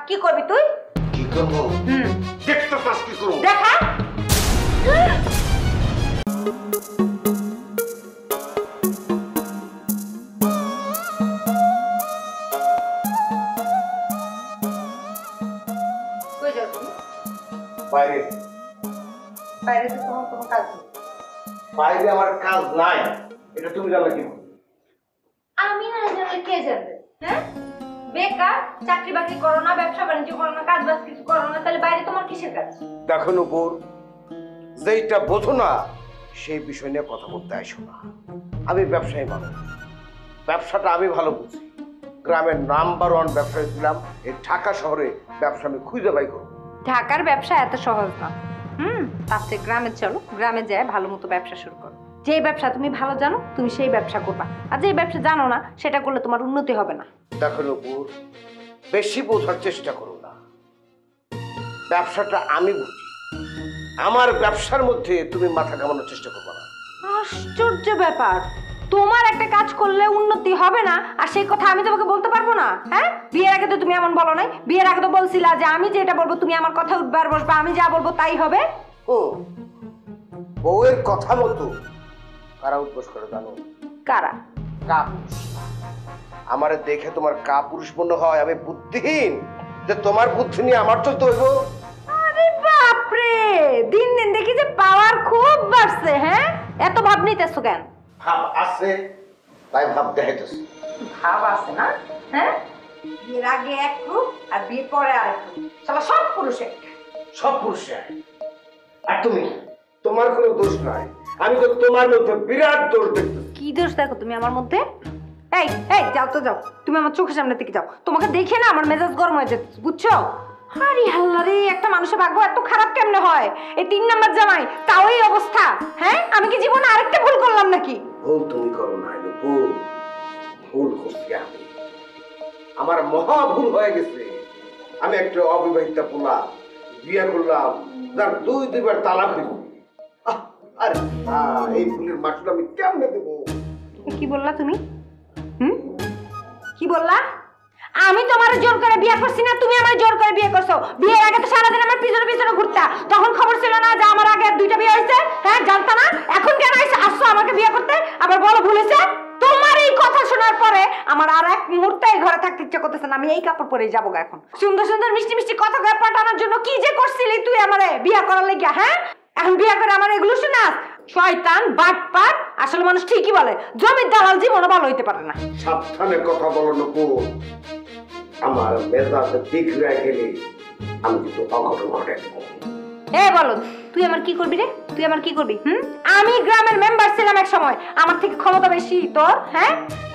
কি করবি তুই? কি করবো? দেখতে পাস কি করবো? দেখা। কই যাও তুমি? বাইরে। বাইরে তো তোমার কোনো কাজ নেই। বাইরে আমার কাজ নাই, এটা তুমি জানো কি? আমি না জানলে কে জানবে? হ্যাঁ, বেকার, চাকরি বাকরি করো না, ব্যবসা বাণিজ্য করো না, কাজ বাজ কিছু করো না, তাহলে বাইরে তোমার কিসের কাজ? দেখো নূপুর, যেটা বোঝো না সেই বিষয় নিয়ে কথা বলতে আইসো না। আমি ব্যবসায়ী মানুষ, ব্যবসাটা আমি ভালো বুঝি। গ্রামের নাম্বার 1 ব্যবসায়ী ছিলাম, এই ঢাকা শহরে ব্যবসা আমি খুঁজে বাই করবো। ঢাকার ব্যবসা এত সহজ না। তার চেয়ে গ্রামে চলো, গ্রামে যায় ভালো মতো ব্যবসা শুরু করো। যে ব্যবসা তুমি ভালো জানো তুমি সেই ব্যবসা করবা, আর যে ব্যবসা জানো না সেটা করলে তোমার উন্নতি হবে না। দেখো নূপুর, বেশি বোঝার চেষ্টা করো না, ব্যবসাটা আমি বুঝি। আমার ব্যবসার মধ্যে তুমি মাথা কামানোর চেষ্টা করবে না। আশ্চর্য ব্যাপার, তোমার একটা কাজ করলে উন্নতি হবে না আর সেই কথা আমি তোমাকে বলতে পারবো না? হ্যাঁ, বিয়ের আগে তো তুমি এমন বলো নাই। বিয়ের আগে তো বলছিলা যে আমি যেটা বলবো তুমি আমার কথা উঠবে আর বসবে, আমি যা বলবো তাই হবে। ও, বউয়ের কথা মতো কারা উদ্বোস করে জানো? কারা? কাপুরুষ। আমারে দেখে তোমার কাপুরুষ মনে হয় আমি বুদ্ধিহীন, যে তোমার বুদ্ধি নিয়ে আমার তো হইব? আরে বাপরে, দিন দিন দেখি যে পাওয়ার খুব বাড়ছে। হ্যাঁ, এত ভাব নিতেছো কেন? ভাব আছে তাই ভাব দেখাইতেছি। ভাব আছে না? হ্যাঁ, বিয়ের আগে এক রূপ আর বিয়ের পরে আরেক রূপ। শালা সব পুরুষে সব পুরুষে। আর তুমি, তোমার কোনো দোষ নাই, আমি তো তোমার মধ্যে বিরাট দোষ দেখতেছি। কি দোষ দেখো তুমি আমার মধ্যে? এই এই যাও তো যাও, তুমি আমার চোখের সামনে থেকে যাও। তোমাকে দেখে না আমার মেজাজ গরম হয়ে যেতে, বুঝছো? আরে হাল্লা রে, একটা মানুষের ভাগ্য এত খারাপ কেমনে হয়? এই 3 নাম্বার জামাই, তাও এই অবস্থা। হ্যাঁ, আমি কি জীবনে আরেকটা ভুল করলাম নাকি? ভুল তুমি করো না, ভুল ভুল করছি আমি। আমার মহা ভুল হয়ে গেছে। আমি একটা অবিবাহিতা পোলা বিয়ে করলাম, যার 2-2বার তালাক হয়েছে। আরে এই ভুলের মাসুল আমি কেমনে দেবো? কি বললা তুমি? কি বললা? আমি তোমার জোর করে বিয়ে করছি না, তুমি আমার জোর করে বিয়ে করছো। বিয়ের আগে তো সারাদিন আমার পিছনে পিছনে ঘুরতা, তখন খবর ছিল না যে আমার আগে 2টা বিয়ে হয়েছে? হ্যাঁ, জানতা না? এখন কেন আসছো আমাকে বিয়ে করতে? আবার বলো ভুলেছে? তোমার এই কথা শোনার পরে আমার আর এক মুহূর্তে এই ঘরে থাকতে ইচ্ছা করতেছে না। আমি এই কাপড় পরেই যাবো এখন। সুন্দর সুন্দর মিষ্টি মিষ্টি কথা কয়ে পাঠানোর জন্য কি যে করছিলি তুই আমারে বিয়ে করার লাগিয়া? হ্যাঁ, এখন বিয়ে করে আমার এগুলো শোনাস? শয়তান, বাটপার। আসলে মানুষ ঠিকই বলে, জমির দালাল জীবনও ভালো হইতে পারে না। সাবধানে কথা বলো নকুল, আমার মেজাজে দিক রয়ে গেলে আমি কিন্তু অঘটন ঘটে দেবো। এই বলো, তুই আমার কি করবি রে? তুই আমার কি করবি? আমি গ্রামের মেম্বার ছিলাম এক সময়, আমার থেকে ক্ষমতা বেশি তোর? হ্যাঁ,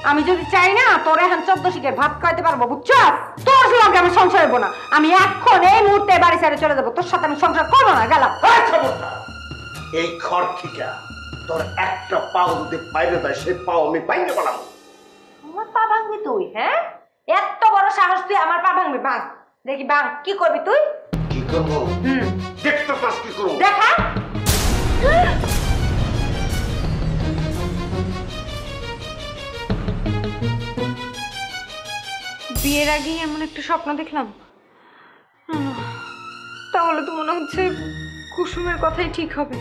আমি যদি চাই না তোর এখন 14 শিখে ভাত খাইতে পারবো, বুঝছো? তোর সঙ্গে আমি সংসার হইব না। আমি এখন এই মুহূর্তে বাড়ি ছেড়ে চলে যাবো, তোর সাথে আমি সংসার করবো না। গেলাম। এই ঘর থেকে তোর একটা পাও যদি বাইরে যায়, সে পাও আমি বাইরে বানাবো। আমার পা ভাঙবি তুই? হ্যাঁ, এত বড় সাহস তুই আমার পা ভাঙবি? ভাঙ দেখি, ভাঙ। কি করবি তুই? কি করবো? দেখতে পাস কি করবো? দেখা। বিয়ের আগেই এমন একটা স্বপ্ন দেখলাম, তাহলে তো মনে হচ্ছে কুসুমের কথাই ঠিক হবে।